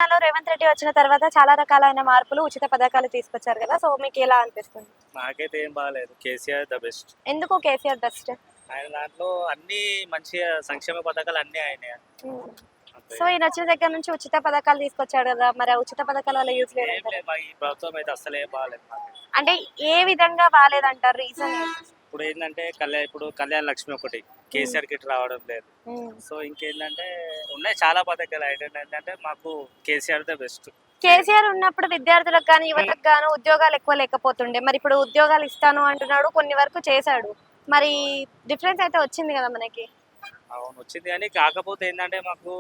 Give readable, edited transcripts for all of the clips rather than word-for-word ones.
తెలంగాణలో రేవంత్ రెడ్డి వచ్చిన తర్వాత చాలా రకాలైన మార్పులు, ఉచిత పథకాలు తీసుకొచ్చారు కదా! సో, మీకు ఎలా అనిపిస్తుంది? నాకైతే ఏం బాగాలేదు. KCR the best. ఎందుకు కేసీఆర్ బెస్ట్? ఆయన దాంట్లో అన్ని మంచిగా సంక్షేమ పథకాలు అన్నీ అయినాయి. అంతే. సో, ఈయన వచ్చిన దగ్గర నుంచి ఉచిత పథకాలు తీసుకొచ్చాడు కదా! మరి ఆ ఉచిత పథకాల వల్ల యూజ్ ఏం లేదంటారా? లేదు, ఈ ప్రభుత్వం అయితే అస్సలు ఏం బాగాలేదు నాకు. అంటే ఏ విధంగా బాలేదంటారు? రీజన్ ఏంటి? ఇప్పుడు ఏంటంటే ఇప్పుడు కళ్యాణ లక్ష్మి ఒకటి కేసీఆర్ కిట్ రావడం లేదు. ఉమ్. సో ఇంకేంటంటే ఉన్నాయి చాలా పథకాలు. ఏంటంటే మాకు కేసీఆర్ ద బెస్ట్. కేసీఆర్ ఉన్నప్పుడు విద్యార్థులకు గాని, యువతకు గాను ఉద్యోగాలు ఎక్కువ లేకపోతుండే. మరి ఇప్పుడు ఉద్యోగాలు ఇస్తాను అంటున్నాడు, కొన్ని వరకు చేశాడు. మరి డిఫరెన్స్ అయితే వచ్చింది కదా మనకి. అవును వచ్చింది, కానీ కాకపోతే ఏంటంటే మాకు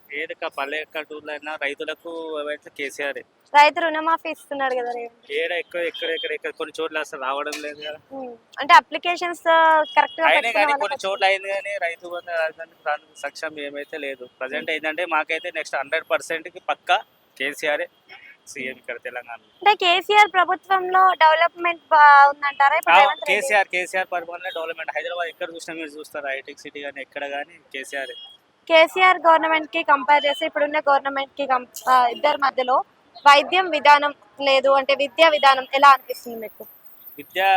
ఏది పల్లెటూర్లైనా రైతులకు ఏవైతే కేసీఆర్ రైతు రుణమాఫీ ఇస్తున్నాడు కదా రేవంత్. ఏడ ఎక్కడ కొన్ని చోట్ల అసలు రావడం లేదు కదా. అంటే అప్లికేషన్స్ కరెక్ట్ గా అయినా పెట్టుకునే కానీ వాళ్ళకి కొన్ని చోట్ల అయింది, కానీ రైతు బంధు దానికి సక్షం ఏమైతే లేదు. ప్రజెంట్ ఏంటంటే మాకైతే నెక్స్ట్ 100% పక్కా కేసీఆర్ సీఎం ఇక్కడ తెలంగాణలో. అంటే కేసీఆర్ ప్రభుత్వంలో డెవలప్మెంట్ బాగుందంటారా? ఇప్పుడు రేవంత్ రెడ్డి కేసీఆర్ పరిపాలన డెవలప్మెంట్. హైదరాబాద్ ఎక్కడ చూసినా మీరు చూస్తారు, హైటెక్ సిటీ కానీ ఎక్కడ కానీ కేసీఆర్ గవర్నమెంట్ కి కంపేర్ చేస్తే ఇప్పుడున్న గవర్నమెంట్ కి ఇద్దరి మధ్యలో వైద్యం విధానం లేదు అంటే విద్యా విధానం ఎలా అనిపిస్తుంది మీకు?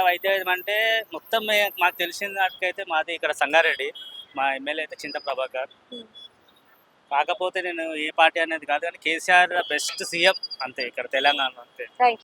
వైద్యం అంటే మొత్తం మాకు తెలిసిన నాటికైతే మాది ఇక్కడ సంగారెడ్డి. మా ఎమ్మెల్యే అయితే చింత ప్రభాకర్. కాకపోతే నేను ఏ పార్టీ అనేది కాదు, కానీ కేసీఆర్ బెస్ట్ సీఎం అంతే ఇక్కడ తెలంగాణ అంతే. థ్యాంక్